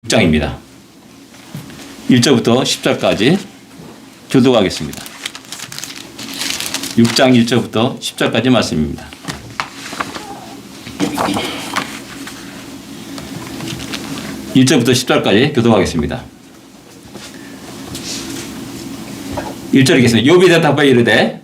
6장입니다. 1절부터 10절까지 교독하겠습니다. 6장 1절부터 10절까지 말씀입니다. (1절부터 10절까지) 교독하겠습니다. 1절 읽겠습니다. 욥이 대답하여 이르되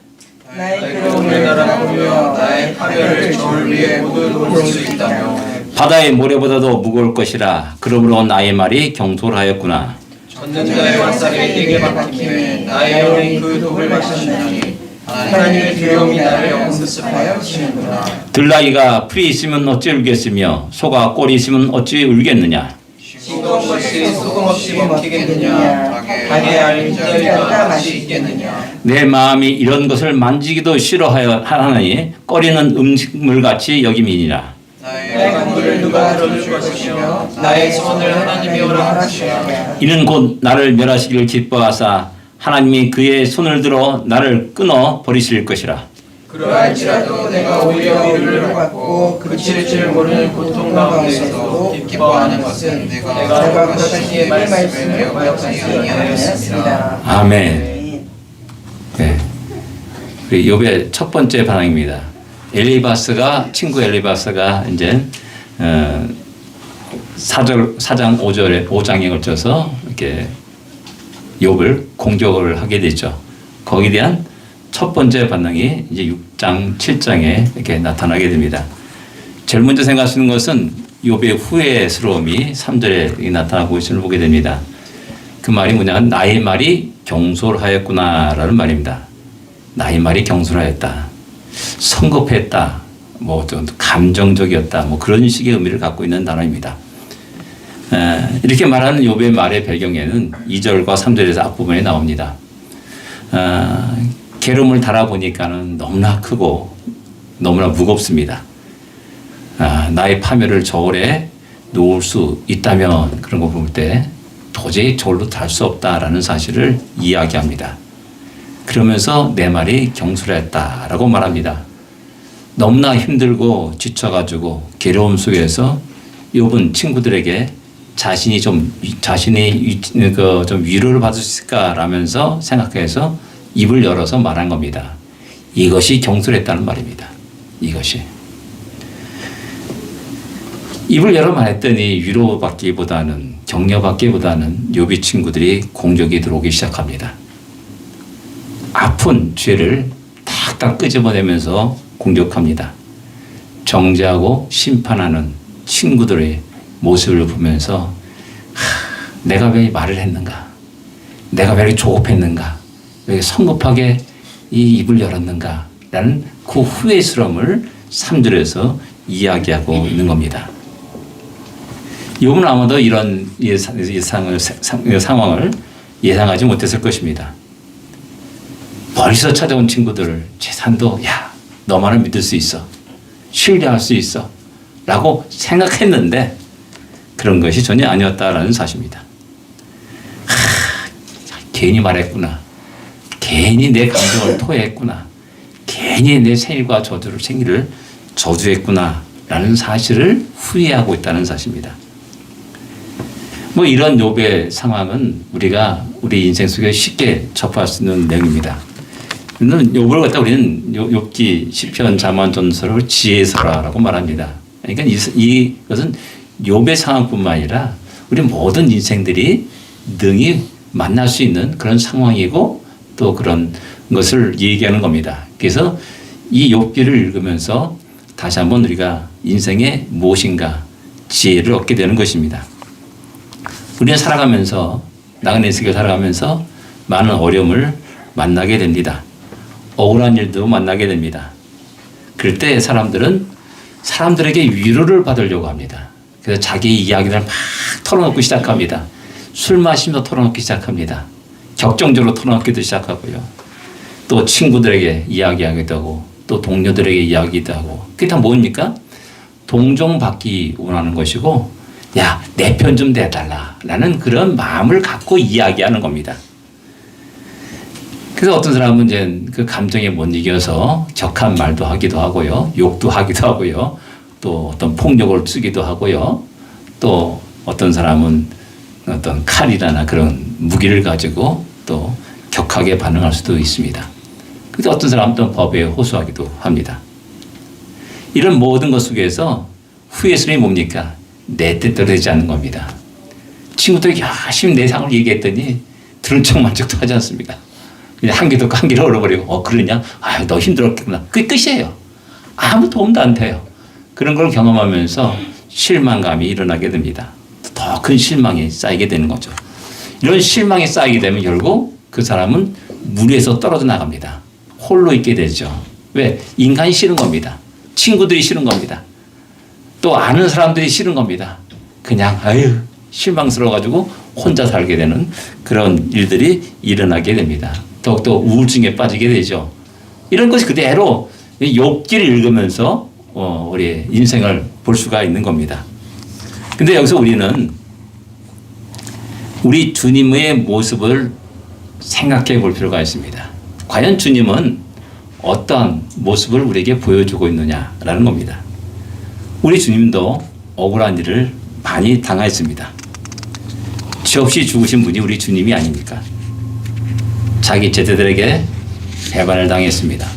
나의 괴로움을 나라보며 나의 파멸을 저울 위에 모두 볼 수 있다며 바다의 모래보다도 무거울 것이라. 그러므로 나의 말이 경솔하였구나. 전능자의 완살이 내게 박히매 나의 영이 그 독을 마셨나니 하나님의 두려움이 나를 영습하여 치는구나. 들나귀가 풀이 있으면 어찌 울겠으며 소가 꼴이 있으면 어찌 울겠느냐. 싱거운 것이 소금 없이 먹히겠느냐. 강에 알린 자가 맛이 있겠느냐. 내 마음이 이런 것을 만지기도 싫어하여 하나니 꺼리는 음식물같이 여김이니라. 나의 간구를 누가 들어줄 것이며 나의 소원을 하나님이 허락하시며 이는 곧 나를 멸하시기를 기뻐하사 하나님이 그의 손을 들어 나를 끊어 버리실 것이라. 그러할지라도 내가 오히려 위로를 받고 그칠 줄 모르는 고통 가운데서도 기뻐하는 것은 내가 그것이 말씀을 기억하지 아니하였습니다. 아멘. 네. 우리 욥의 첫 번째 반응입니다. 친구 엘리바스가 이제 4장 5장에 걸쳐서 이렇게 욥을 공격을 하게 됐죠. 거기에 대한 첫 번째 반응이 이제 6장, 7장에 이렇게 나타나게 됩니다. 제일 먼저 생각하시는 것은 욥의 후회스러움이 3절에 나타나고 있음을 보게 됩니다. 그 말이 뭐냐면 나의 말이 경솔하였구나라는 말입니다. 나의 말이 경솔하였다. 성급했다. 뭐 좀 감정적이었다. 뭐 그런 식의 의미를 갖고 있는 단어입니다. 이렇게 말하는 욥의 말의 배경에는 2절과 3절에서 앞부분에 나옵니다. 괴로움을 달아보니까는 너무나 크고 너무나 무겁습니다. 나의 파멸을 저울에 놓을 수 있다면 그런 거 볼 때 도저히 저울로 달 수 없다라는 사실을 이야기합니다. 그러면서 내 말이 경솔했다라고 말합니다. 너무나 힘들고 지쳐가지고 괴로움 속에서 욥은 친구들에게 자신이 좀 위로를 받을 수 있을까라면서 생각해서 입을 열어서 말한 겁니다. 이것이 경솔했다는 말입니다. 이것이. 입을 열어 말했더니 위로받기보다는 격려받기보다는 욥의 친구들이 공격이 들어오기 시작합니다. 아픈 죄를 탁탁 끄집어내면서 공격합니다. 정죄하고 심판하는 친구들의 모습을 보면서 내가 왜 말을 했는가? 내가 왜 이렇게 조급했는가? 왜 성급하게 이 입을 열었는가? 라는 그 후회스러움을 3절에서 이야기하고 있는 겁니다. 욥은 아마도 이런 상황을 예상하지 못했을 것입니다. 멀리서 찾아온 친구들을 재산도 야 너만을 믿을 수 있어. 신뢰할 수 있어. 라고 생각했는데 그런 것이 전혀 아니었다라는 사실입니다. 괜히 말했구나. 괜히 내 감정을 토해했구나. 괜히 내 생일과 생일을 저주했구나. 라는 사실을 후회하고 있다는 사실입니다. 뭐 이런 욥의 상황은 우리가 우리 인생 속에 쉽게 접할 수 있는 내용입니다. 욥을 갖다 우리는 욥기, 시편, 잠언, 전서를 지혜서라라고 말합니다. 그러니까 이것은 욥의 상황뿐만 아니라 우리 모든 인생들이 능히 만날 수 있는 그런 상황이고 또 그런 것을 얘기하는 겁니다. 그래서 이 욥기를 읽으면서 다시 한번 우리가 인생에 무엇인가 지혜를 얻게 되는 것입니다. 우리는 살아가면서 나그네 세계를 살아가면서 많은 어려움을 만나게 됩니다. 억울한 일도 만나게 됩니다. 그럴 때 사람들은 사람들에게 위로를 받으려고 합니다. 그래서 자기 이야기를 막 털어놓고 시작합니다. 술 마시면서 털어놓기 시작합니다. 격정적으로 털어놓기도 시작하고요. 또 친구들에게 이야기하기도 하고 또 동료들에게 이야기도 하고 그게 다 뭡니까? 동정받기 원하는 것이고 야, 내 편 좀 대달라 라는 그런 마음을 갖고 이야기하는 겁니다. 그래서 어떤 사람은 이제 그 감정에 못 이겨서 격한 말도 하기도 하고요. 욕도 하기도 하고요. 또 어떤 폭력을 쓰기도 하고요. 또 어떤 사람은 어떤 칼이나 그런 무기를 가지고 또 격하게 반응할 수도 있습니다. 근데 어떤 사람은 또 법에 호소하기도 합니다. 이런 모든 것 속에서 후회스러움이 뭡니까? 내 뜻대로 되지 않는 겁니다. 친구들이 열심히 내 상을 얘기했더니 들은 척만족도 하지 않습니다. 그냥 한 귀도 한 귀로 얼어버리고 그러냐? 아유 너 힘들었겠구나. 그게 끝이에요. 아무 도움도 안 돼요. 그런 걸 경험하면서 실망감이 일어나게 됩니다. 더 큰 실망이 쌓이게 되는 거죠. 이런 실망이 쌓이게 되면 결국 그 사람은 무리에서 떨어져 나갑니다. 홀로 있게 되죠. 왜? 인간이 싫은 겁니다. 친구들이 싫은 겁니다. 또 아는 사람들이 싫은 겁니다. 그냥 아유 실망스러워가지고 혼자 살게 되는 그런 일들이 일어나게 됩니다. 더욱더 우울증에 빠지게 되죠. 이런 것이 그대로 욥기를 읽으면서 우리 인생을 볼 수가 있는 겁니다. 근데 여기서 우리는 우리 주님의 모습을 생각해 볼 필요가 있습니다. 과연 주님은 어떠한 모습을 우리에게 보여주고 있느냐라는 겁니다. 우리 주님도 억울한 일을 많이 당하였습니다. 죄 없이 죽으신 분이 우리 주님이 아닙니까? 자기 제자들에게 배반을 당했습니다.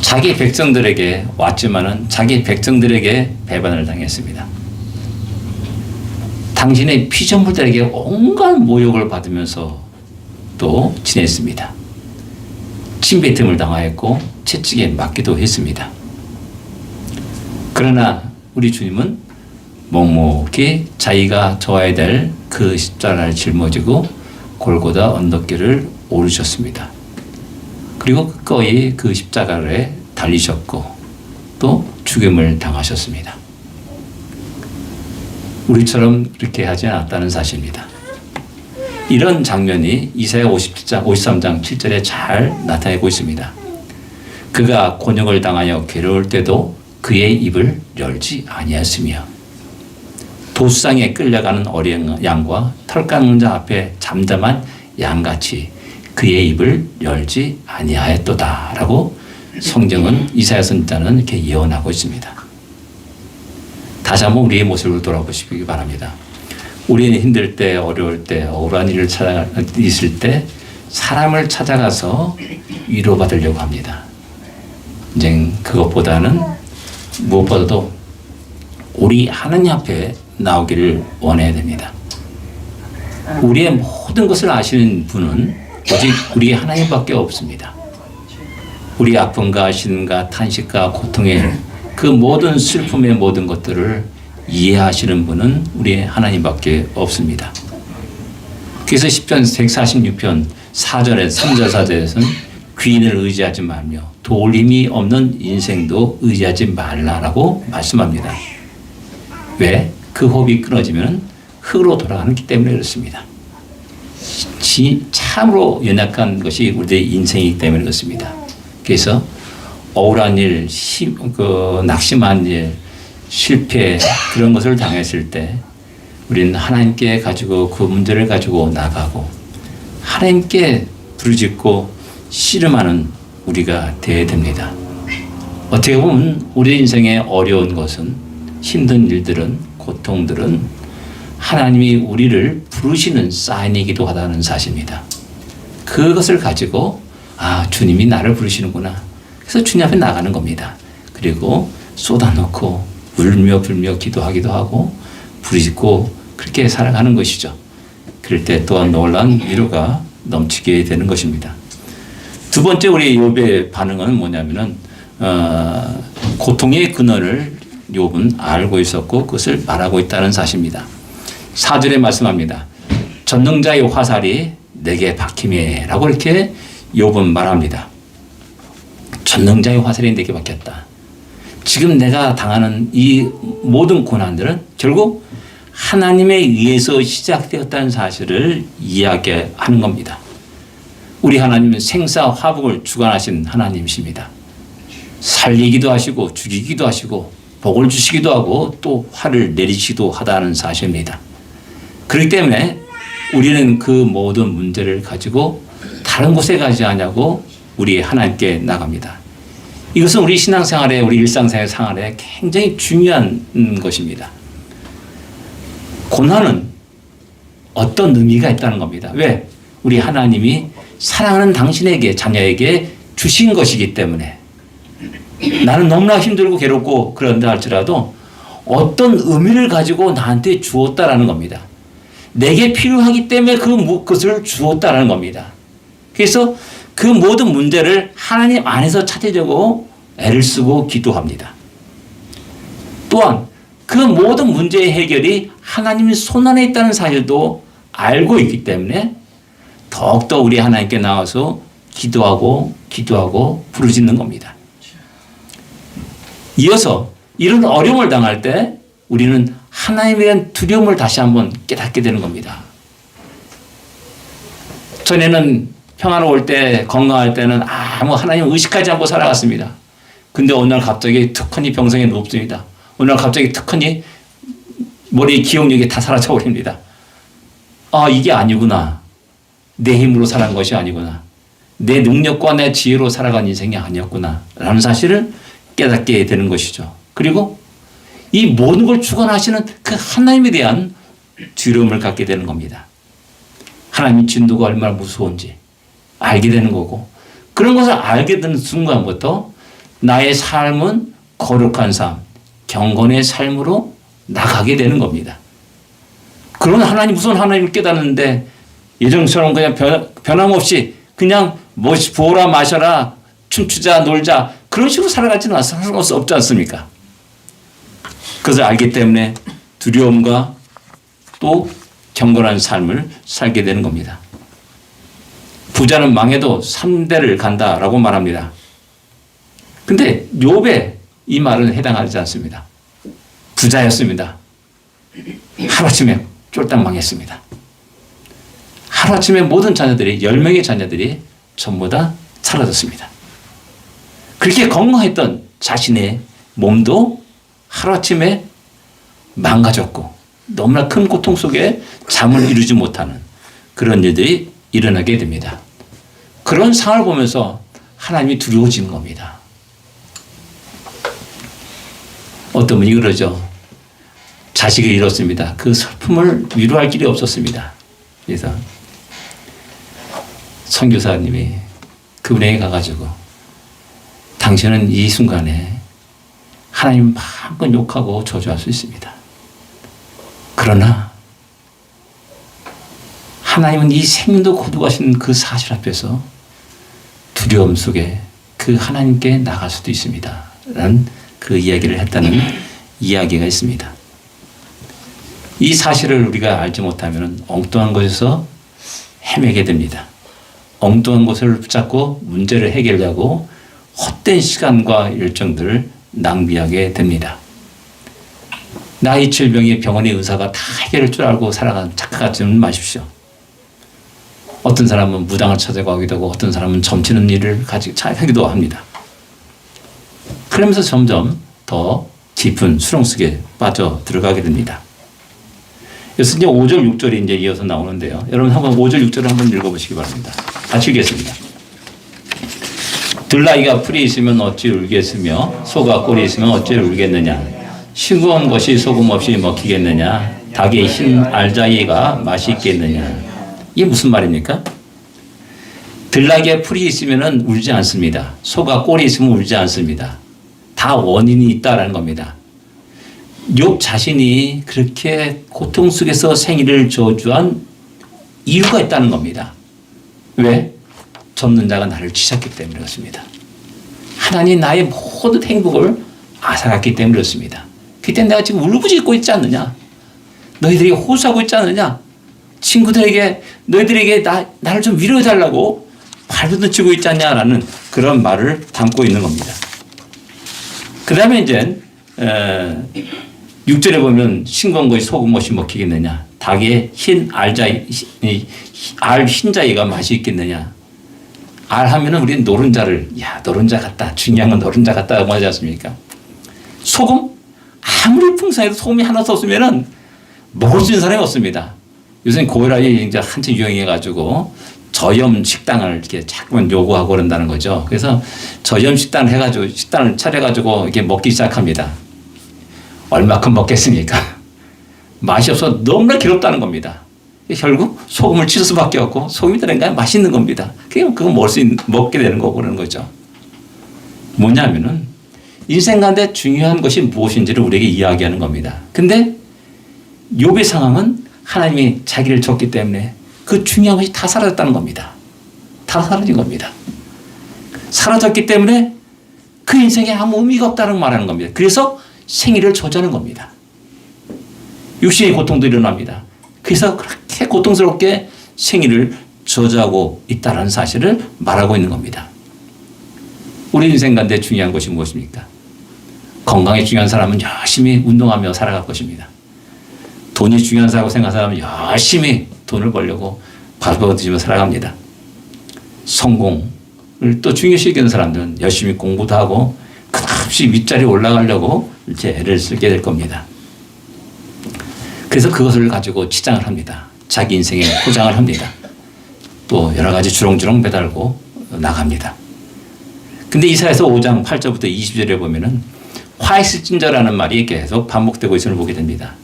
자기 백성들에게 왔지만은 자기 백성들에게 배반을 당했습니다. 당신의 피조물들에게 온갖 모욕을 받으면서 또 지냈습니다. 침뱉음을 당하였고 채찍에 맞기도 했습니다. 그러나 우리 주님은 묵묵히 자기가 져야 될 그 십자가를 짊어지고 골고다 언덕길을 오르셨습니다. 그리고 거의 그 십자가에 달리셨고 또 죽임을 당하셨습니다. 우리처럼 그렇게 하지 않았다는 사실입니다. 이런 장면이 이사야 53장 7절에 잘 나타내고 있습니다. 그가 곤욕을 당하여 괴로울 때도 그의 입을 열지 아니하였으며 도수상에 끌려가는 어린 양과 털 깎는 자 앞에 잠잠한 양같이 그의 입을 열지 아니하였도다 라고 성경은 이사야 선지자는 이렇게 예언하고 있습니다. 다시 한번 우리의 모습을 돌아보시기 바랍니다. 우리는 힘들 때, 어려울 때, 억울한 일을 있을 때 사람을 찾아가서 위로받으려고 합니다. 이제 그것보다는 무엇보다도 우리 하나님 앞에 나오기를 원해야 됩니다. 우리의 모든 것을 아시는 분은 오직 우리 하나님밖에 없습니다. 우리 아픔과 신과 탄식과 고통의 그 모든 슬픔의 모든 것들을 이해하시는 분은 우리 하나님밖에 없습니다. 그래서 10편 146편 4절에 3절 4절에서는 귀인을 의지하지 말며 도울 힘이 없는 인생도 의지하지 말라라고 말씀합니다. 왜? 그 호흡이 끊어지면 흙으로 돌아가기 때문에 그렇습니다. 참으로 연약한 것이 우리의 인생이기 때문에 그렇습니다. 그래서 억울한 일, 낙심한 일, 실패 그런 것을 당했을 때 우리는 하나님께 가지고 그 문제를 가지고 나가고 하나님께 부르짖고 씨름하는 우리가 되어야 됩니다. 어떻게 보면 우리 인생의 어려운 것은 힘든 일들은 고통들은 하나님이 우리를 부르시는 사인이기도 하다는 사실입니다. 그것을 가지고 주님이 나를 부르시는구나. 그래서 주님 앞에 나가는 겁니다. 그리고 쏟아놓고 울며 불며 기도하기도 하고 부르짖고 그렇게 살아가는 것이죠. 그럴 때 또한 놀라운 위로가 넘치게 되는 것입니다. 두 번째 우리 욥의 반응은 뭐냐면은 고통의 근원을 욥은 알고 있었고 그것을 말하고 있다는 사실입니다. 4절에 말씀합니다. 전능자의 화살이 내게 박힘에 라고 이렇게 욥은 말합니다. 전능자의 화살이 내게 박혔다. 지금 내가 당하는 이 모든 고난들은 결국 하나님에 의해서 시작되었다는 사실을 이야기하는 겁니다. 우리 하나님은 생사화복을 주관하신 하나님이십니다. 살리기도 하시고 죽이기도 하시고 복을 주시기도 하고 또 화를 내리시기도 하다는 사실입니다. 그렇기 때문에 우리는 그 모든 문제를 가지고 다른 곳에 가지 않냐고 우리 하나님께 나갑니다. 이것은 우리 신앙생활에 우리 일상생활에 굉장히 중요한 것입니다. 고난은 어떤 의미가 있다는 겁니다. 왜? 우리 하나님이 사랑하는 당신에게, 자녀에게 주신 것이기 때문에. 나는 너무나 힘들고 괴롭고 그런다 할지라도 어떤 의미를 가지고 나한테 주었다라는 겁니다. 내게 필요하기 때문에 그것을 주었다라는 겁니다. 그래서 그 모든 문제를 하나님 안에서 찾으려고 애를 쓰고 기도합니다. 또한 그 모든 문제의 해결이 하나님의 손안에 있다는 사실도 알고 있기 때문에 더욱더 우리 하나님께 나와서 기도하고 부르짖는 겁니다. 이어서 이런 어려움을 당할 때 우리는 하나님에 대한 두려움을 다시 한번 깨닫게 되는 겁니다. 전에는 평안올 때, 건강할 때는 아무 하나님 의식하지 않고 살아갔습니다. 근데 어느 날 갑자기 툭하니 병상에 눕습니다. 어느 날 갑자기 툭하니 머리 기억력이 다 사라져 버립니다. 아, 이게 아니구나. 내 힘으로 살아간 것이 아니구나. 내 능력과 내 지혜로 살아간 인생이 아니었구나. 라는 사실을 깨닫게 되는 것이죠. 그리고 이 모든 걸 주관하시는 그 하나님에 대한 두려움을 갖게 되는 겁니다. 하나님의 진도가 얼마나 무서운지 알게 되는 거고, 그런 것을 알게 되는 순간부터 나의 삶은 거룩한 삶, 경건의 삶으로 나가게 되는 겁니다. 그런 하나님, 무서운 하나님을 깨닫는데 예전처럼 그냥 변함없이 그냥 부어라 마셔라 춤추자 놀자 그런 식으로 살아가지는 없지 않습니까? 그것을 알기 때문에 두려움과 또 경건한 삶을 살게 되는 겁니다. 부자는 망해도 3대를 간다라고 말합니다. 근데 욥의 이 말은 해당하지 않습니다. 부자였습니다. 하루아침에 쫄딱 망했습니다. 하루아침에 모든 자녀들이 10명의 자녀들이 전부 다 사라졌습니다. 그렇게 건강했던 자신의 몸도 하루아침에 망가졌고 너무나 큰 고통 속에 잠을 이루지 못하는 그런 일들이 일어나게 됩니다. 그런 상황을 보면서 하나님이 두려워지는 겁니다. 어떤 분이 그러죠. 자식을 잃었습니다. 그 슬픔을 위로할 길이 없었습니다. 그래서 선교사님이 그분에게 가가지고 당신은 이 순간에 하나님 마음껏 욕하고 저주할 수 있습니다. 그러나 하나님은 이 생명도 거두가신 그 사실 앞에서 두려움 속에 그 하나님께 나갈 수도 있습니다. 라는 그 이야기를 했다는 이야기가 있습니다. 이 사실을 우리가 알지 못하면 엉뚱한 곳에서 헤매게 됩니다. 엉뚱한 곳을 붙잡고 문제를 해결하고 헛된 시간과 일정들을 낭비하게 됩니다. 나이 질병의 병원의 의사가 다 해결할 줄 알고 살아가는 착각하지 마십시오. 어떤 사람은 무당을 찾아가기도 하고 어떤 사람은 점치는 일을 하기도 합니다. 그러면서 점점 더 깊은 수렁 속에 빠져 들어가게 됩니다. 그래서 이제 5절, 6절이 이제 이어서 나오는데요. 여러분 한번 5절, 6절을 한번 읽어보시기 바랍니다. 같이 읽겠습니다. 들나귀가 풀이 있으면 어찌 울겠으며 소가 꼴이 있으면 어찌 울겠느냐. 싱거운 것이 소금 없이 먹히겠느냐. 닭의 흰 알자이가 맛이 있겠느냐. 이게 무슨 말입니까? 들나귀에 풀이 있으면 울지 않습니다. 소가 꼴이 있으면 울지 않습니다. 다 원인이 있다라는 겁니다. 욥 자신이 그렇게 고통 속에서 생일을 저주한 이유가 있다는 겁니다. 왜? 접는 자가 나를 치셨기 때문에 그렇습니다. 하나님 나의 모든 행복을 앗아갔기 때문에 그렇습니다. 그때 내가 지금 울부짖고 있지 않느냐? 너희들이 호소하고 있지 않느냐? 친구들에게 너희들에게 나를 좀 위로해달라고 발부딪히고 있지 않냐라는 그런 말을 담고 있는 겁니다. 그 다음에 이제 6절에 보면 싱거운 것이 소금 없이 먹히겠느냐. 닭의 흰 흰자위가 맛이 있겠느냐. 알 하면은 우리는 노른자를 노른자 같다. 중요한 건 노른자 같다고 하지 않습니까? 소금? 아무리 풍성해도 소금이 하나도 없으면은 먹을 수 있는 사람이 없습니다. 요새 고혈압이 이제 한참 유행해가지고 저염 식당을 이렇게 자꾸만 요구하고 그런다는 거죠. 그래서 저염 식당을 해가지고 식당을 차려가지고 이렇게 먹기 시작합니다. 얼마큼 먹겠습니까? 맛이 없어 너무나 괴롭다는 겁니다. 결국 소금을 칠 수밖에 없고 소금이 들어가야 맛있는 겁니다. 그거 먹게 되는 거고 그러는 거죠. 뭐냐면은 인생 가운데 중요한 것이 무엇인지를 우리에게 이야기하는 겁니다. 근데 욥의 상황은 하나님이 자기를 줬기 때문에 그 중요한 것이 다 사라졌다는 겁니다. 다 사라진 겁니다. 사라졌기 때문에 그 인생에 아무 의미가 없다는 말하는 겁니다. 그래서 생일을 저주하는 겁니다. 육신의 고통도 일어납니다. 그래서 그렇게 고통스럽게 생일을 저주하고 있다는 사실을 말하고 있는 겁니다. 우리 인생 가운데 중요한 것이 무엇입니까? 건강이 중요한 사람은 열심히 운동하며 살아갈 것입니다. 돈이 중요한 사람이라고 생각하는 사람은 열심히 돈을 벌려고 발버둥 뒤지며 살아갑니다. 성공을 또 중요시 여기는 사람들은 열심히 공부도 하고 끝없이 윗자리에 올라가려고 이제 애를 쓰게 될 겁니다. 그래서 그것을 가지고 치장을 합니다. 자기 인생에 포장을 합니다. 또 여러 가지 주렁주렁 매달고 나갑니다. 근데 이사야서 5장 8절부터 20절에 보면은 화이스진저라는 말이 계속 반복되고 있음을 보게 됩니다.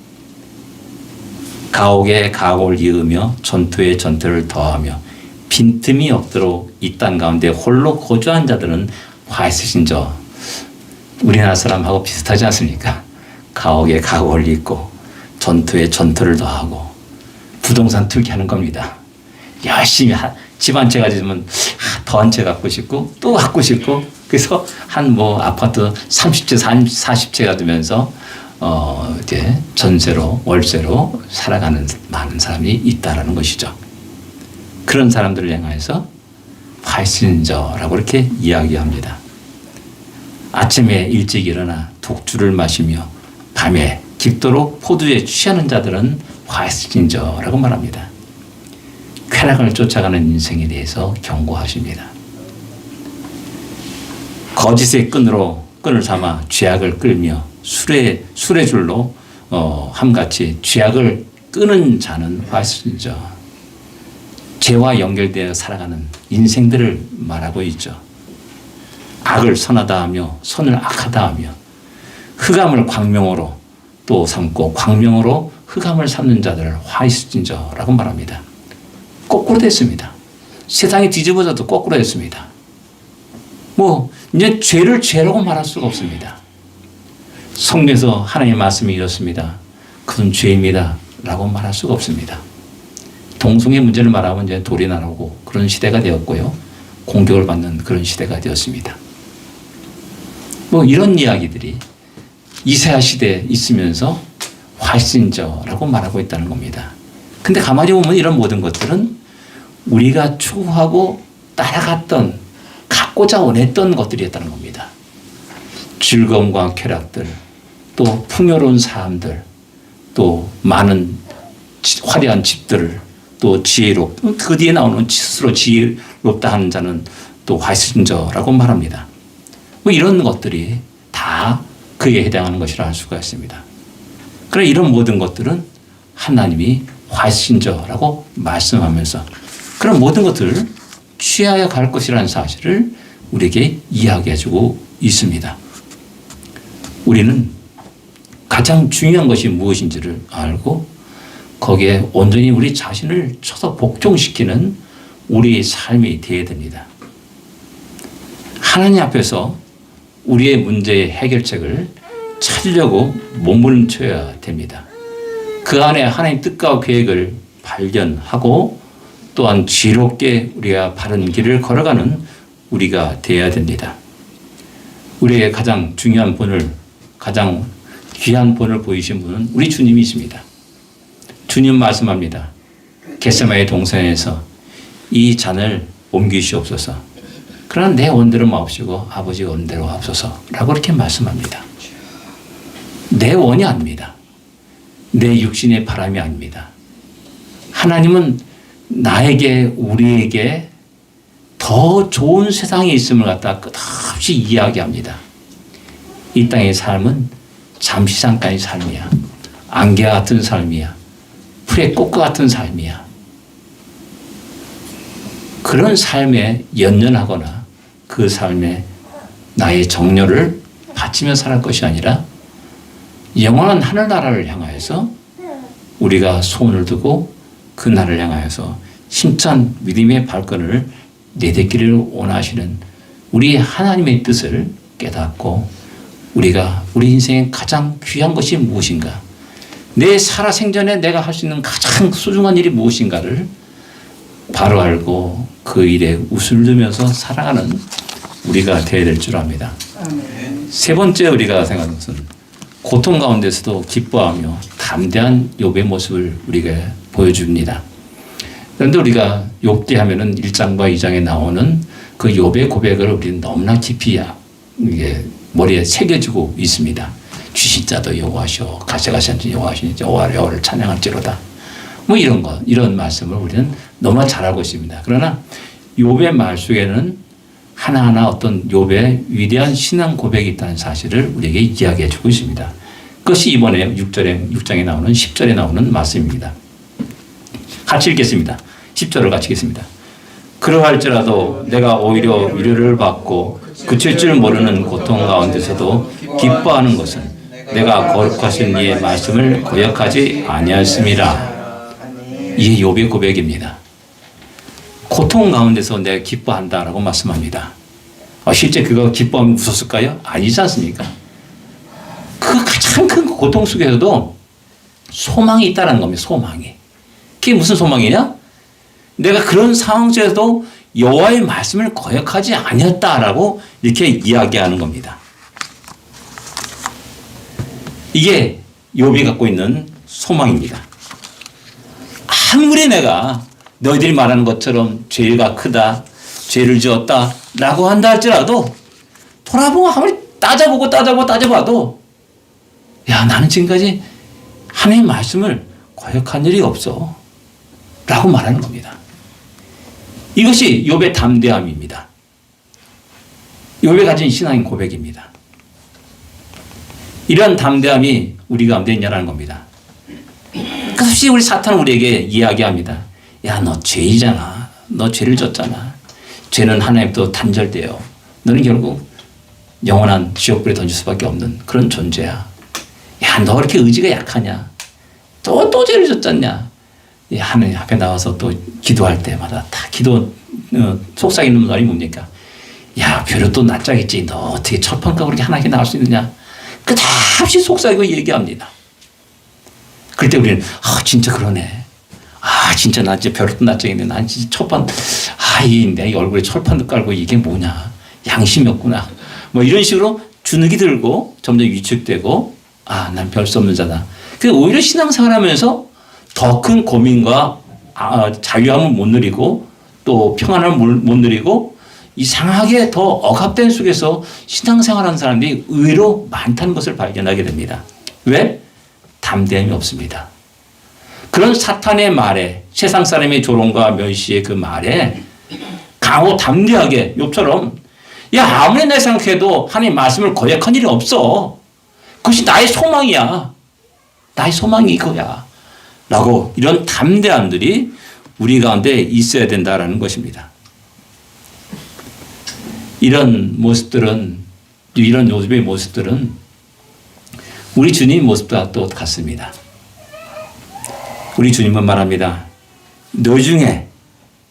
가옥에 가옥을 이으며 전투에 전투를 더하며 빈틈이 없도록 이 땅 가운데 홀로 거주한 자들은 화이스진저. 우리나라 사람하고 비슷하지 않습니까? 가옥에 가옥을 잇고 전투에 전투를 더하고 부동산 투기하는 겁니다. 열심히 집 한 채 가지면 더 한 채 갖고 싶고 또 갖고 싶고 그래서 한 아파트 30채 40채가 되면서 이제 전세로 월세로 살아가는 많은 사람이 있다라는 것이죠. 그런 사람들을 향해서 화이신저라고 이렇게 이야기합니다. 아침에 일찍 일어나 독주를 마시며 밤에 깊도록 포도에 취하는 자들은 화이신저라고 말합니다. 쾌락을 쫓아가는 인생에 대해서 경고하십니다. 거짓의 끈을 삼아 죄악을 끌며 술의 줄로 함같이 죄악을 끄는 자는 화이신저. 죄와 연결되어 살아가는 인생들을 말하고 있죠. 악을 선하다 하며 선을 악하다 하며 흑암을 광명으로 또 삼고 광명으로 흑암을 삼는 자들을 화이신저라고 말합니다. 거꾸로 됐습니다. 세상이 뒤집어져도 거꾸로 됐습니다. 이제 죄를 죄라고 말할 수가 없습니다. 성경에서 하나님의 말씀이 이렇습니다. 그건 죄입니다. 라고 말할 수가 없습니다. 동성애 문제를 말하면 이제 돌이 나오고 그런 시대가 되었고요. 공격을 받는 그런 시대가 되었습니다. 이런 이야기들이 이사야 시대에 있으면서 화이신저라고 말하고 있다는 겁니다. 근데 가만히 보면 이런 모든 것들은 우리가 추구하고 따라갔던 갖고자 원했던 것들이었다는 겁니다. 즐거움과 쾌락들, 또 풍요로운 삶들, 또 많은 화려한 집들, 또 그 뒤에 나오는 스스로 지혜롭다 하는 자는 또 화이신저라고 말합니다. 이런 것들이 다 그에 해당하는 것이라 할 수가 있습니다. 그러나 이런 모든 것들은 하나님이 화이신저라고 말씀하면서 그런 모든 것들을 취하여 갈 것이라는 사실을 우리에게 이야기해주고 있습니다. 우리는 가장 중요한 것이 무엇인지를 알고 거기에 온전히 우리 자신을 쳐서 복종시키는 우리의 삶이 되어야 됩니다. 하나님 앞에서 우리의 문제의 해결책을 찾으려고 몸부림쳐야 됩니다. 그 안에 하나님 뜻과 계획을 발견하고 또한 지혜롭게 우리가 바른 길을 걸어가는 우리가 되어야 됩니다. 우리의 가장 중요한 본을, 가장 귀한 본을 보이신 분은 우리 주님이십니다. 주님 말씀합니다. 겟세마네 동산에서 이 잔을 옮기시옵소서. 그러나 내 원대로 마옵시고 아버지 원대로 하옵소서라고 이렇게 말씀합니다. 내 원이 아닙니다. 내 육신의 바람이 아닙니다. 하나님은 나에게 우리에게 더 좋은 세상에 있음을 갖다 끝없이 이야기합니다. 이 땅의 삶은 잠시 잠깐의 삶이야. 안개와 같은 삶이야. 풀의 꽃과 같은 삶이야. 그런 삶에 연연하거나 그 삶에 나의 정열을 바치며 살 것이 아니라 영원한 하늘나라를 향하여서 우리가 소원을 두고 그 그 날을 향하여서 힘찬 믿음의 발걸음을 내딛기를 원하시는 우리 하나님의 뜻을 깨닫고 우리가 우리 인생의 가장 귀한 것이 무엇인가, 내 살아 생전에 내가 할 수 있는 가장 소중한 일이 무엇인가를 바로 알고 그 일에 웃음을 주면서 살아가는 우리가 되어야 될 줄 압니다. 아멘. 세 번째 우리가 생각하는 것은 고통 가운데서도 기뻐하며 담대한 욥의 모습을 우리가 보여줍니다. 그런데 우리가 욥기 하면은 1장과 2장에 나오는 그 욥의 고백을 우리는 너무나 깊이 이게 머리에 새겨지고 있습니다. 주신 자도 여호와시오, 가시가시한 자 여호와시니 여호와를 찬양할지로다. 뭐 이런 것, 이런 말씀을 우리는 너무나 잘 알고 있습니다. 그러나 욥의 말 속에는 하나하나 어떤 욥의 위대한 신앙 고백이 있다는 사실을 우리에게 이야기해 주고 있습니다. 그것이 이번에 6장에 나오는 10절에 나오는 말씀입니다. 같이 읽겠습니다. 10절을 같이 읽겠습니다. 그러할지라도 내가 오히려 위로를 받고 그칠 줄 모르는 고통 가운데서도 기뻐하는 것은 내가 거룩하신 이의 말씀을 거역하지 아니하였음이라. 이게 욥의 고백입니다. 고통 가운데서 내가 기뻐한다라고 말씀합니다. 실제 그가 기뻐하면 웃었을까요? 아니지 않습니까? 그 가장 큰 고통 속에서도 소망이 있다는 겁니다. 소망이. 그게 무슨 소망이냐? 내가 그런 상황 속에서도 여호와의 말씀을 거역하지 아니었다라고 이렇게 이야기하는 겁니다. 이게 욥이 갖고 있는 소망입니다. 아무리 내가 너희들이 말하는 것처럼 죄가 크다, 죄를 지었다라고 한다 할지라도 돌아보고 아무리 따져봐도 야, 나는 지금까지 하나님의 말씀을 거역한 일이 없어 라고 말하는 겁니다. 이것이 욥의 담대함입니다. 욥이 가진 신앙의 고백입니다. 이런 담대함이 우리 가운데 있냐라는 겁니다. 끝없이 우리 사탄은 우리에게 이야기합니다. 야, 너 죄이잖아. 너 죄를 졌잖아. 죄는 하나님도 단절돼요. 너는 결국 영원한 지옥불에 던질 수밖에 없는 그런 존재야. 야, 너 이렇게 의지가 약하냐? 또 죄를 졌잖냐? 하나님 앞에 나와서 또 기도할 때마다 다 기도 속삭이는 말이 뭡니까? 야, 별로 또 낯짝있지. 너 어떻게 철판가 그렇게 하나님께 나올 수 있느냐? 끝없이 속삭이고 얘기합니다. 그럴 때 우리는 진짜 그러네. 진짜 나 진짜 벼락도 낯짝인데 난 진짜 철판 내 얼굴에 철판도 깔고 이게 뭐냐. 양심이 없구나. 뭐 이런 식으로 주눅이 들고 점점 위축되고 난 별 수 없는 자다. 그래서 오히려 신앙생활하면서 더 큰 고민과 자유함을 못 누리고 또 평안을 못 누리고 이상하게 더 억압된 속에서 신앙생활하는 사람들이 의외로 많다는 것을 발견하게 됩니다. 왜? 담대함이 없습니다. 그런 사탄의 말에, 세상 사람의 조롱과 멸시의 그 말에 강하고 담대하게 욥처럼 야, 아무리 내 생각해도 하나님 말씀을 거역한 일이 없어. 그것이 나의 소망이야. 나의 소망이 이거야. 라고 이런 담대함들이 우리 가운데 있어야 된다라는 것입니다. 이런 모습들은, 이런 욥의 모습들은 우리 주님 모습과 또 같습니다. 우리 주님은 말합니다. 너희 중에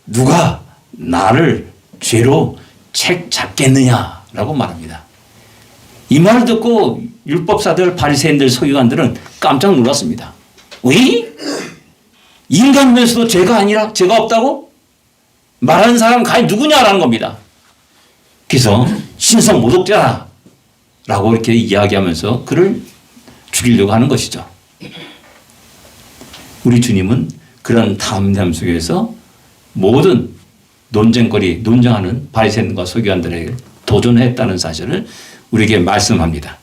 누가 나를 죄로 책 잡겠느냐라고 말합니다. 이 말을 듣고 율법사들, 바리새인들, 서기관들은 깜짝 놀랐습니다. 왜? 인간이면서도 죄가 없다고? 말하는 사람은 과연 누구냐라는 겁니다. 그래서 신성 모독자라고 이렇게 이야기하면서 그를 죽이려고 하는 것이죠. 우리 주님은 그런 담대함 속에서 모든 논쟁하는 바리새인과 서기관들에게 도전했다는 사실을 우리에게 말씀합니다.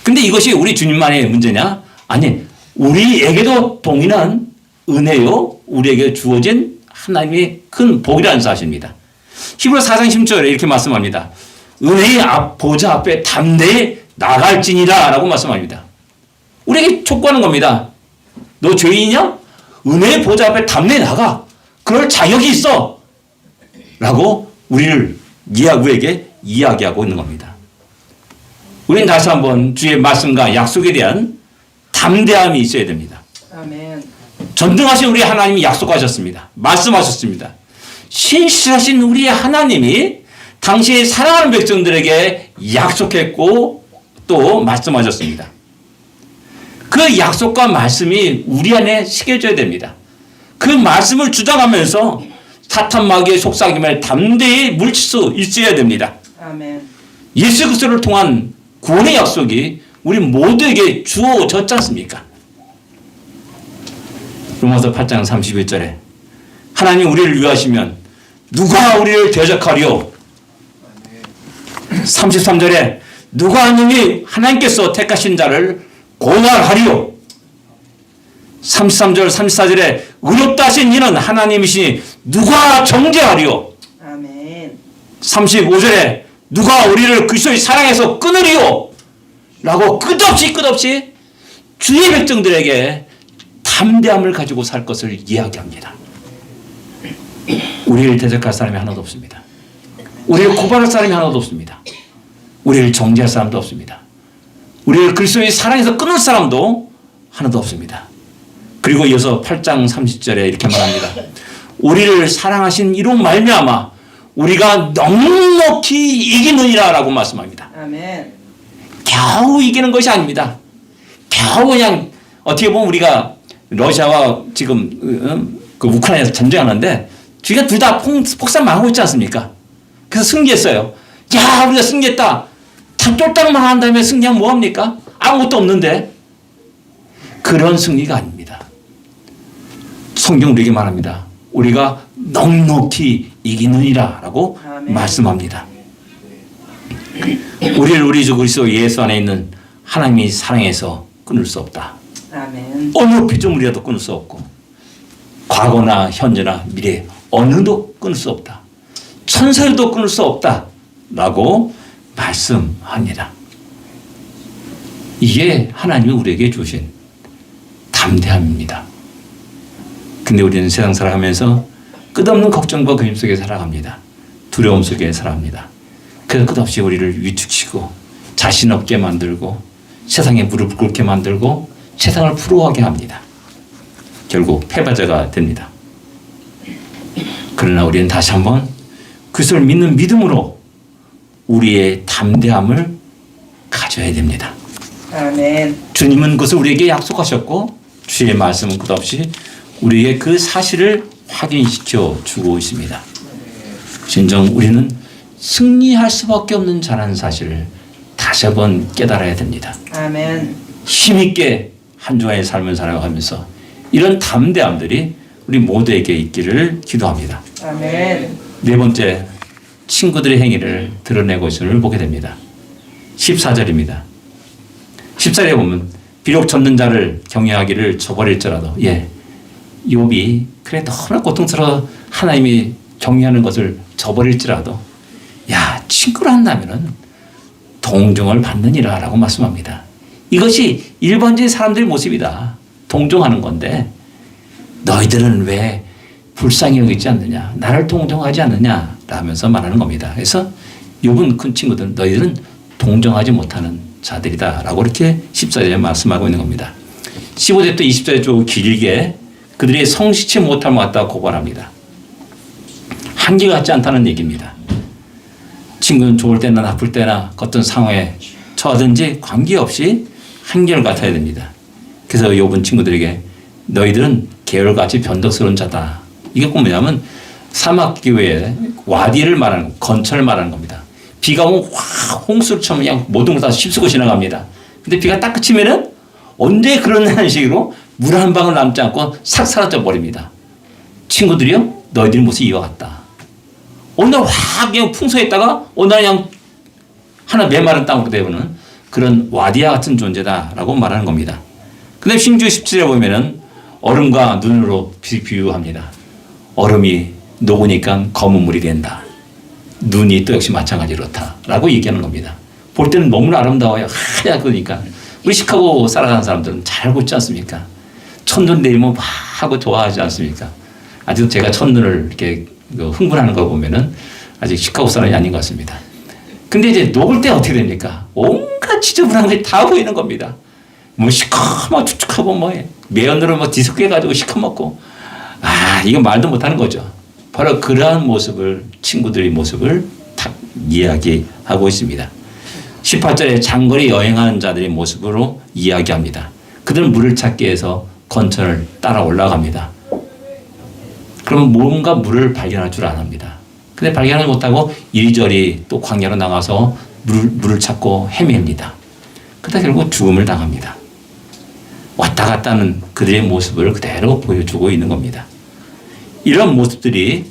근데 이것이 우리 주님만의 문제냐? 아니, 우리에게도 동일한 은혜요, 우리에게 주어진 하나님의 큰 복이라는 사실입니다. 히브리서 4장 10절에 이렇게 말씀합니다. 은혜의 보좌 앞에 담대히 나갈지니라 라고 말씀합니다. 우리에게 촉구하는 겁니다. 너 죄인이냐? 은혜의 보좌 앞에 담대히 나가. 그럴 자격이 있어. 라고 우리에게 이야기하고 있는 겁니다. 우리는 다시 한번 주의 말씀과 약속에 대한 담대함이 있어야 됩니다. 아멘. 전능하신 우리 하나님이 약속하셨습니다. 말씀하셨습니다. 신실하신 우리의 하나님이 당시에 사랑하는 백성들에게 약속했고 또 말씀하셨습니다. 그 약속과 말씀이 우리 안에 새겨져야 됩니다. 그 말씀을 주장하면서 사탄 마귀의 속삭임을 담대히 물칠 수 있어야 됩니다. 아멘. 예수 그리스도를 통한 구원의 약속이 우리 모두에게 주어졌지 않습니까? 로마서 8장 31절에 하나님 우리를 위하시면 누가 우리를 대적하리요? 33절에 누가 능히 하나님께서 택하신 자를 고난하리요? 33절 34절에 의롭다 하신 이는 하나님이시니 누가 정죄하리요? 아멘. 35절에 누가 우리를 그리스도의 사랑에서 끊으리요? 라고 끝없이 주의 백성들에게 담대함을 가지고 살 것을 이야기합니다. 우리를 대적할 사람이 하나도 없습니다. 우리를 고발할 사람이 하나도 없습니다. 우리를 정죄할 사람도 없습니다. 우리를 그리스도의 사랑에서 끊을 사람도 하나도 없습니다. 그리고 이어서 8장 30절에 이렇게 말합니다. 우리를 사랑하신 이로 말미암아 우리가 넉넉히 이기느니라 라고 말씀합니다. 아멘. 겨우 이기는 것이 아닙니다. 겨우 그냥 어떻게 보면 우리가 러시아와 지금 그 우크라이나에서 전쟁하는데 뒤가 둘 다 폭삭 망하고 있지 않습니까? 그래서 승리했어요. 야 우리가 승리했다. 다 쫄딱만 한 다음에 승리하면 뭐합니까? 아무것도 없는데. 그런 승리가 아닙니다. 성경 우리에게 말합니다. 우리가 넉넉히 이기느니라 라고 아멘. 말씀합니다. 우리를 우리 주 그리스도 예수 안에 있는 하나님의 사랑에서 끊을 수 없다. 아멘. 어느 피조물이라도 끊을 수 없고 과거나 현재나 미래 어느도 끊을 수 없다. 천사도 끊을 수 없다. 라고 말씀합니다. 이게 하나님이 우리에게 주신 담대함입니다. 근데 우리는 세상 살아가면서 끝없는 걱정과 그림 속에 살아갑니다. 두려움 속에 살아갑니다. 그래서 끝없이 우리를 위축시키고 자신 없게 만들고 세상에 무릎 꿇게 만들고 세상을 부러워하게 합니다. 결국 패배자가 됩니다. 그러나 우리는 다시 한번 그리스도를 믿는 믿음으로 우리의 담대함을 가져야 됩니다. 아멘. 주님은 그것을 우리에게 약속하셨고 주의 말씀은 끝없이 우리에게 그 사실을 확인시켜 주고 있습니다. 진정 우리는 승리할 수밖에 없는 자라는 사실을 다시 한번 깨달아야 됩니다. 아멘. 힘있게 한 주간의 삶을 살아가면서 이런 담대함들이 우리 모두에게 있기를 기도합니다. 아멘. 네 번째, 친구들의 행위를 드러내고 있음을 보게 됩니다. 14절입니다. 14절에 보면 비록 젖는 자를 경외하기를 저버릴지라도 욥이 그래 너무나 고통스러워 하나님이 경외하는 것을 저버릴지라도 친구를 한다면은 동정을 받느니라 라고 말씀합니다. 이것이 일반적인 사람들의 모습이다. 동정하는 건데 너희들은 왜 불쌍히 여기지 않느냐, 나를 동정하지 않느냐 라면서 말하는 겁니다. 그래서 욥은 큰 친구들 너희들은 동정하지 못하는 자들이다 라고 이렇게 14절에 말씀하고 있는 겁니다. 15절 또 20절에 좀 길게 그들이 성실치 못함을 갖다가 고발합니다. 한계 같지 않다는 얘기입니다. 친구는 좋을 때나 나쁠 때나 어떤 상황에 처하든지 관계없이 한결 같아야 됩니다. 그래서 욥은 친구들에게 너희들은 계열같이 변덕스러운 자다. 이게 꼭 뭐냐면 사막교회의 와디를 말하는 건철을 말하는 겁니다. 비가 오면 확 홍수처럼 그냥 모든 걸 다 휩쓰고 지나갑니다. 근데 비가 딱 그치면은 언제 그런 식으로 물 한 방울 남지 않고 싹 사라져 버립니다. 친구들이요, 너희들 모습이 이와 같다. 오늘 확 그냥 풍성했다가 오늘 그냥 하나 메마른 땅으로 되어버리는 그런 와디아 같은 존재다라고 말하는 겁니다. 근데 신주 17에 보면은 얼음과 눈으로 비유합니다. 얼음이 녹으니까 검은 물이 된다. 눈이 또 역시 마찬가지로 그렇다라고 얘기하는 겁니다. 볼 때는 너무나 아름다워요. 하얗으니까. 우리 시카고 살아가는 사람들은 잘 알고 있지 않습니까? 첫눈 내리면 막 하고 좋아하지 않습니까? 아직도 제가 첫눈을 이렇게 흥분하는 걸 보면은 아직 시카고 사람이 아닌 것 같습니다. 근데 이제 녹을 때 어떻게 됩니까? 온갖 지저분한 게 다 보이는 겁니다. 뭐 시커멓고 축축하고 뭐 매연으로 뭐 뒤섞여가지고 시커멓고 이거 말도 못하는 거죠. 바로 그러한 모습을 친구들의 모습을 딱 이야기하고 있습니다. 18절에 장거리 여행하는 자들의 모습으로 이야기합니다. 그들은 물을 찾기 위해서 건천을 따라 올라갑니다. 그러면 뭔가 물을 발견할 줄 아랍니다. 근데 발견을 못하고 이리저리 또 광야로 나가서 물을 찾고 헤맵니다. 그러다 결국 죽음을 당합니다. 왔다 갔다 하는 그들의 모습을 그대로 보여주고 있는 겁니다. 이런 모습들이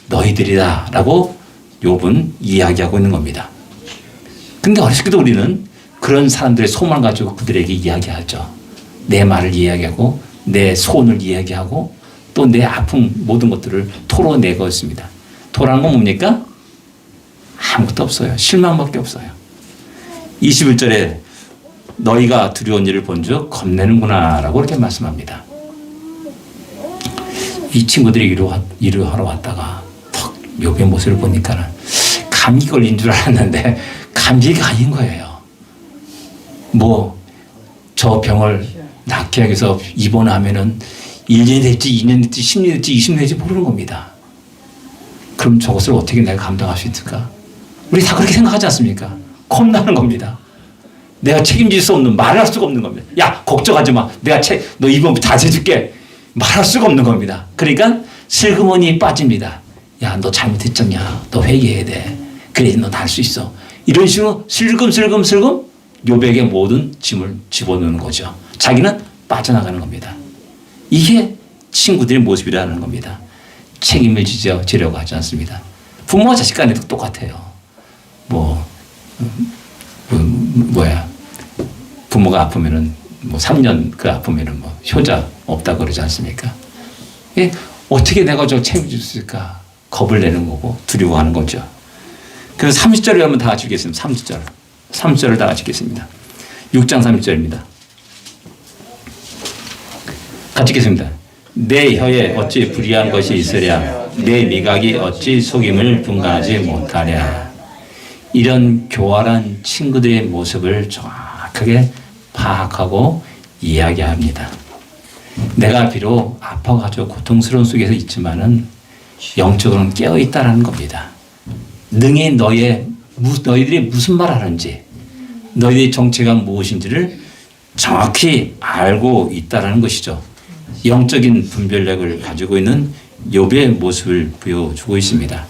너희들이다 라고 욥은 이야기하고 있는 겁니다. 근데 어렸을 때도 우리는 그런 사람들의 소망을 가지고 그들에게 이야기하죠. 내 말을 이야기하고 내 소원을 이야기하고 또 내 아픈 모든 것들을 토로내고 있습니다. 토라는 건 뭡니까? 아무것도 없어요. 실망밖에 없어요. 21절에 너희가 두려운 일을 본즉 겁내는구나 라고 이렇게 말씀합니다. 이 친구들이 위로하러 왔다가 턱 욥의 모습을 보니까는 감기 걸린 줄 알았는데 감기가 아닌 거예요. 뭐 저 병을 낫게 하기 위해서 입원하면은 1년이 될지 2년 될지 10년 될지 20년 될지 모르는 겁니다. 그럼 저것을 어떻게 내가 감당할 수 있을까? 우리 다 그렇게 생각하지 않습니까? 겁나는 겁니다. 내가 책임질 수 없는, 말할 수가 없는 겁니다. 야, 걱정하지 마. 너 이번 다 해줄게. 말할 수가 없는 겁니다. 그러니까 슬그머니 빠집니다. 야, 너 잘못했잖냐. 너 회개해야 돼. 그래야지 너 다 할 수 있어. 이런 식으로 슬금 욥에게 모든 짐을 집어넣는 거죠. 자기는 빠져나가는 겁니다. 이게 친구들의 모습이라는 겁니다. 책임을 지려고 하지 않습니다. 부모와 자식 간에도 똑같아요. 부모가 아프면은 3년 아프면은 효자 없다 그러지 않습니까? 어떻게 내가 저 책임질 수 있을까? 겁을 내는 거고 두려워하는 거죠. 그래서 30절을 한번 다 같이 읽겠습니다. 30절을 다 같이 읽겠습니다. 6장 30절입니다. 같이 읽겠습니다. 내 혀에 어찌 불의한 것이 있으랴. 내 미각이 어찌 속임을 분간하지 못하랴. 이런 교활한 친구들의 모습을 정확하게 파악하고 이야기합니다. 내가 비록 아파가지고 고통스러운 속에서 있지만은 영적으로는 깨어있다라는 겁니다. 능히 너희들이 무슨 말 하는지, 너희들의 정체가 무엇인지를 정확히 알고 있다라는 것이죠. 영적인 분별력을 가지고 있는 욥의 모습을 보여주고 있습니다.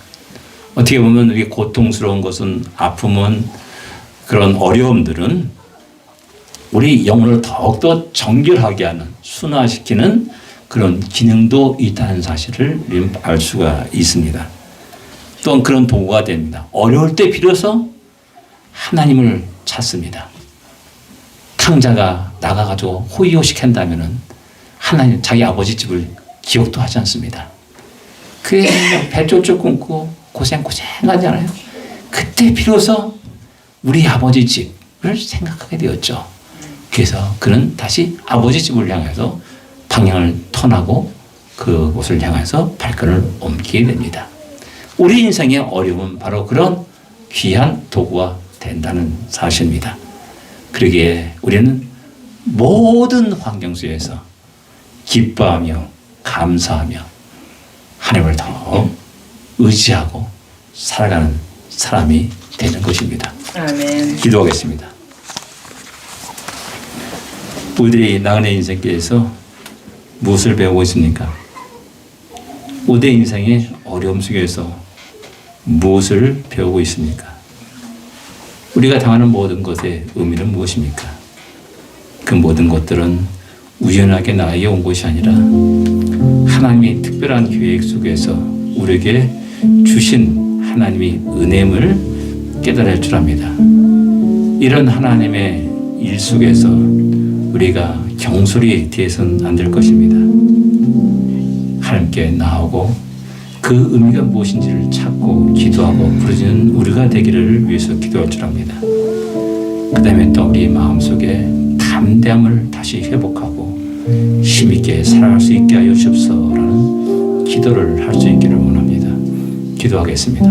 어떻게 보면 우리 고통스러운 것은, 아픔은, 그런 어려움들은 우리 영혼을 더욱더 정결하게 하는, 순화시키는 그런 기능도 있다는 사실을 알 수가 있습니다. 또한 그런 도구가 됩니다. 어려울 때 비로소 하나님을 찾습니다. 탕자가 나가가지고 호의호식한다면은 하나님, 자기 아버지 집을 기억도 하지 않습니다. 그게 배 쫄쫄 굶고 고생하잖아요. 그때 비로소 우리 아버지 집을 생각하게 되었죠. 그래서 그는 다시 아버지 집을 향해서 방향을 턴하고 그곳을 향해서 발걸음을 옮기게 됩니다. 우리 인생의 어려움은 바로 그런 귀한 도구가 된다는 사실입니다. 그러기에 우리는 모든 환경 속에서 기뻐하며 감사하며 하나님을 더 의지하고 살아가는 사람이 되는 것입니다. 아멘. 기도하겠습니다. 우리들이 나그네 인생길에서 무엇을 배우고 있습니까? 우리 인생의 어려움 속에서 무엇을 배우고 있습니까? 우리가 당하는 모든 것의 의미는 무엇입니까? 그 모든 것들은 우연하게 나에게 온 것이 아니라 하나님의 특별한 계획 속에서 우리에게 주신 하나님의 은혜임을 깨달을 줄 압니다. 이런 하나님의 일 속에서 우리가 경솔히 대해서는 안 될 것입니다. 하나님께 나오고 그 의미가 무엇인지를 찾고 기도하고 부르짖는 우리가 되기를 위해서 기도할 줄 압니다. 그 다음에 또 우리 마음속에 담대함을 다시 회복하고 힘있게 살아갈 수 있게 하여 주옵소서라는 기도를 할 수 있기를 원합니다. 기도하겠습니다.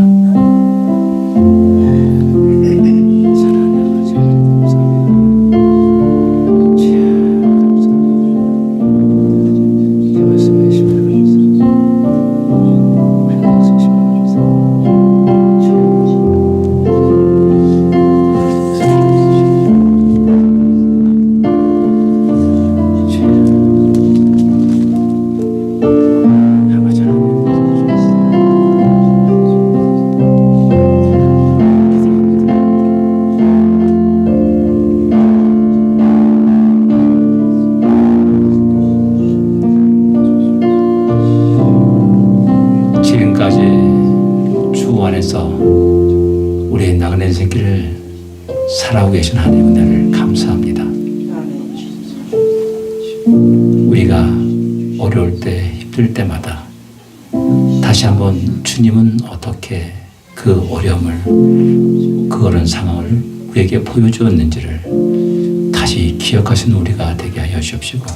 안에서 우리의 나그네 인생길을 살아오고 계신 하나님 은혜를 감사합니다. 우리가 어려울 때 힘들 때마다 다시 한번 주님은 어떻게 그 어려움을 그 어려운 상황을 우리에게 보여주었는지를 다시 기억하시는 우리가 되게 하여 주옵시고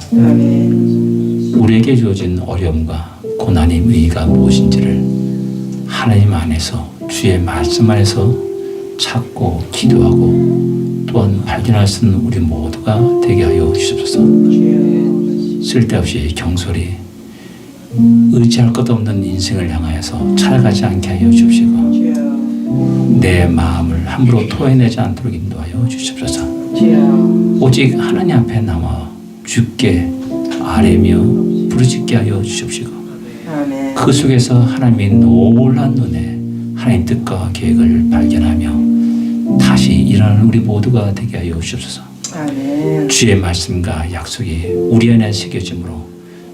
우리에게 주어진 어려움과 고난의 의의가 무엇인지를 하나님 안에서 주의 말씀 안에서 찾고 기도하고 또한 발견할 수 있는 우리 모두가 되게 하여 주옵소서. 쓸데없이 경솔히 의지할 것 없는 인생을 향하여서 살아가지 않게 하여 주옵시고 내 마음을 함부로 토해내지 않도록 인도하여 주옵소서. 오직 하나님 앞에 나와 주께 아뢰며 부르짖게 하여 주옵시고 그 속에서 하나님의 놀란 눈에 하나님 뜻과 계획을 발견하며 다시 일어나는 우리 모두가 되게 하여 주옵소서. 주의 말씀과 약속이 우리 안에 새겨짐으로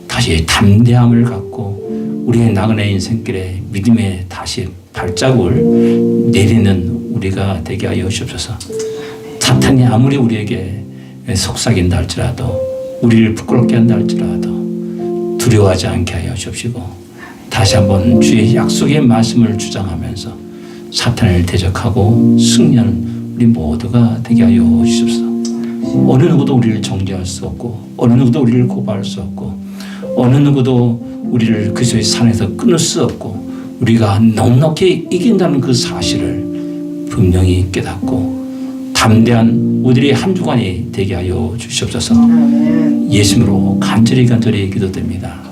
다시 담대함을 갖고 우리의 나그네 인생길에 믿음의 다시 발자국을 내리는 우리가 되게 하여 주옵소서. 사탄이 아무리 우리에게 속삭인다 할지라도 우리를 부끄럽게 한다 할지라도 두려워하지 않게 하여 주옵시고 다시 한번 주의 약속의 말씀을 주장하면서 사탄을 대적하고 승리하는 우리 모두가 되게 하여 주옵소서. 어느 누구도 우리를 정죄할 수 없고 어느 누구도 우리를 고발할 수 없고 어느 누구도 우리를 그리스도의 산에서 끊을 수 없고 우리가 넉넉히 이긴다는 그 사실을 분명히 깨닫고 담대한 우리의 한 주간이 되게 하여 주시옵소서. 예수님으로 간절히 기도드립니다.